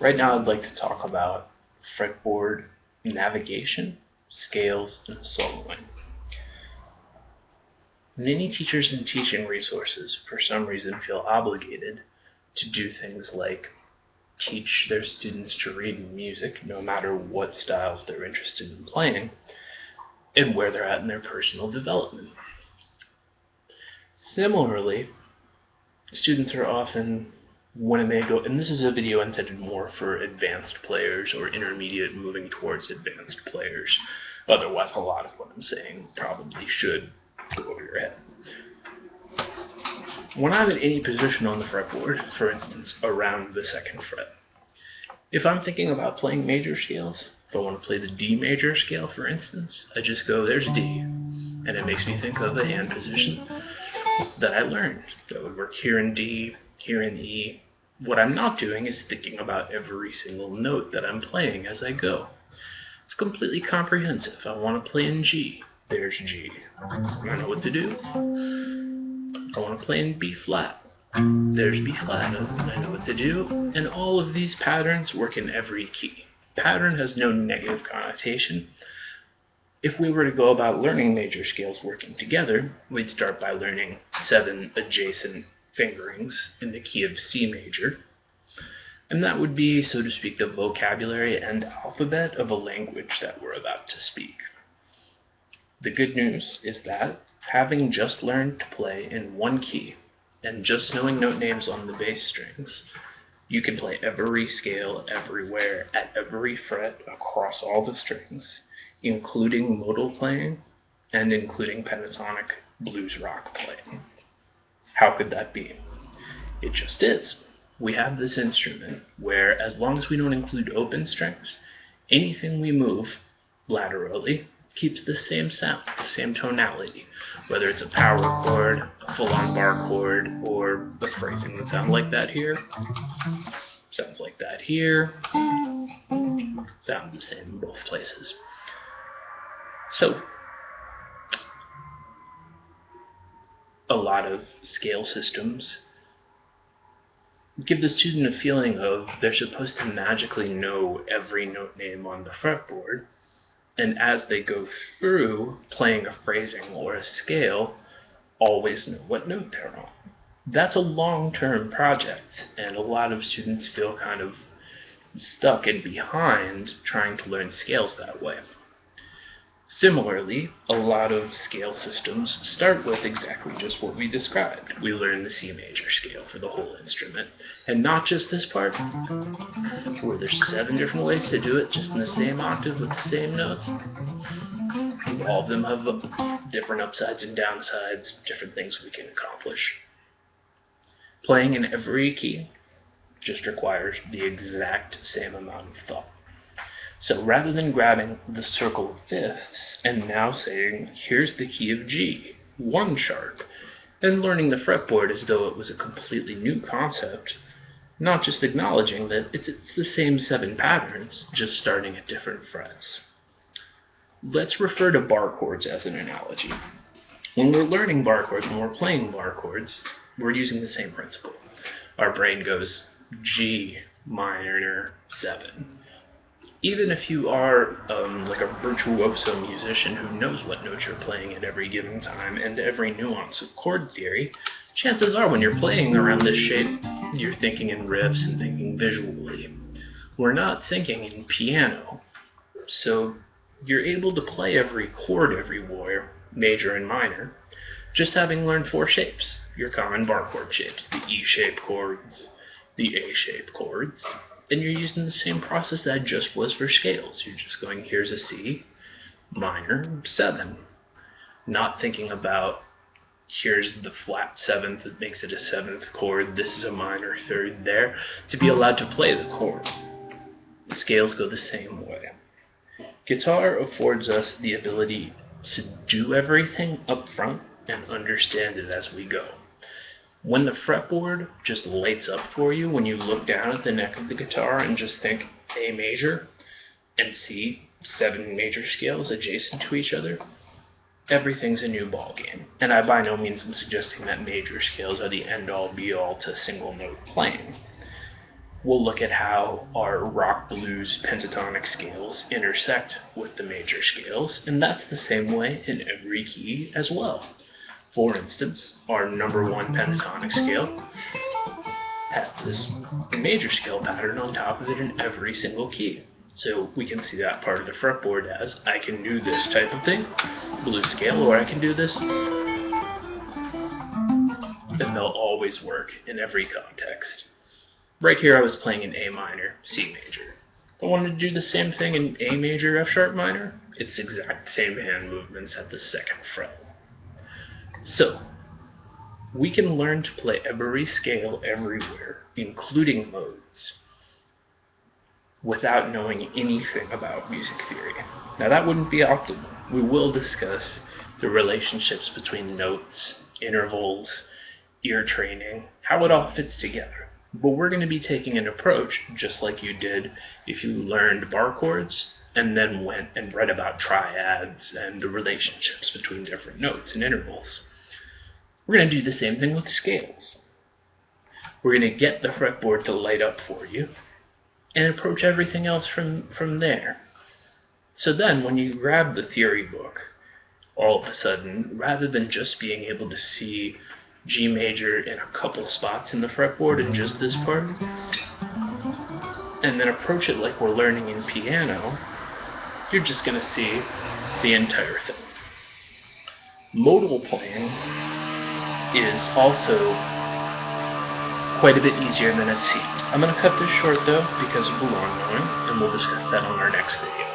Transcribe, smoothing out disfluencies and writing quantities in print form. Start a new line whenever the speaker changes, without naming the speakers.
Right now I'd like to talk about fretboard navigation, scales, and soloing. Many teachers and teaching resources, for some reason, feel obligated to do things like teach their students to read music, no matter what styles they're interested in playing, and where they're at in their personal development. Similarly, students are often, when they go, and this is a video intended more for advanced players or intermediate moving towards advanced players. Otherwise, a lot of what I'm saying probably should go over your head. When I'm in any position on the fretboard, for instance, around the second fret, if I'm thinking about playing major scales, if I want to play the D major scale, for instance, I just go, there's D, and it makes me think of a hand position that I learned that would work here in D, here in E. What I'm not doing is thinking about every single note that I'm playing as I go. It's completely comprehensive. I want to play in G. There's G. I know what to do. I want to play in B flat. There's B flat. I know what to do. And all of these patterns work in every key. Pattern has no negative connotation. If we were to go about learning major scales working together, we'd start by learning 7 adjacent fingerings in the key of C major, and that would be, so to speak, the vocabulary and alphabet of a language that we're about to speak. The good news is that, having just learned to play in one key, and just knowing note names on the bass strings, you can play every scale everywhere, at every fret, across all the strings, including modal playing, and including pentatonic blues rock playing. How could that be? It just is. We have this instrument where, as long as we don't include open strings, anything we move laterally keeps the same sound, the same tonality, whether it's a power chord, a full-on bar chord, or a phrasing that sounds like that here, sounds like that here, sounds the same in both places. So, a lot of scale systems give the student a feeling of they're supposed to magically know every note name on the fretboard, and as they go through playing a phrasing or a scale, always know what note they're on. That's a long-term project, and a lot of students feel kind of stuck and behind trying to learn scales that way. Similarly, a lot of scale systems start with exactly just what we described. We learn the C major scale for the whole instrument, and not just this part, where there's 7 different ways to do it, just in the same octave with the same notes. All of them have different upsides and downsides, different things we can accomplish. Playing in every key just requires the exact same amount of thought. So rather than grabbing the circle of fifths and now saying, here's the key of G, 1 sharp, and learning the fretboard as though it was a completely new concept, not just acknowledging that it's the same 7 patterns, just starting at different frets. Let's refer to bar chords as an analogy. When we're learning bar chords, when we're playing bar chords, we're using the same principle. Our brain goes G minor 7. Even if you are like a virtuoso musician who knows what notes you're playing at every given time and every nuance of chord theory, chances are when you're playing around this shape, you're thinking in riffs and thinking visually. We're not thinking in piano, so you're able to play every chord everywhere, major and minor, just having learned 4 shapes, your common bar chord shapes, the E-shape chords, the A-shape chords, and you're using the same process that just was for scales. You're just going, here's a C, minor, 7. Not thinking about, here's the flat 7th that makes it a 7th chord, this is a minor 3rd there, to be allowed to play the chord. The scales go the same way. Guitar affords us the ability to do everything up front and understand it as we go. When the fretboard just lights up for you when you look down at the neck of the guitar and just think A major and see 7 major scales adjacent to each other, everything's a new ballgame. And I by no means am suggesting that major scales are the end-all be-all to single note playing. we'll look at how our rock blues pentatonic scales intersect with the major scales, and that's the same way in every key as well. For instance, our number 1 pentatonic scale has this major scale pattern on top of it in every single key. So we can see that part of the fretboard as I can do this type of thing, blues scale, or I can do this, and they'll always work in every context. Right here I was playing in A minor, C major. If I wanted to do the same thing in A major, F sharp minor, it's the exact same hand movements at the 2nd fret. So, we can learn to play every scale everywhere, including modes, without knowing anything about music theory. Now that wouldn't be optimal. We will discuss the relationships between notes, intervals, ear training, how it all fits together. But we're going to be taking an approach just like you did if you learned bar chords and then went and read about triads and the relationships between different notes and intervals. We're going to do the same thing with scales. We're going to get the fretboard to light up for you and approach everything else from there. So then when you grab the theory book, all of a sudden, rather than just being able to see G major in a couple spots in the fretboard and just this part, and then approach it like we're learning in piano, you're just going to see the entire thing. Modal playing is also quite a bit easier than it seems. I'm going to cut this short though because of the long knowing, and we'll discuss that on our next video.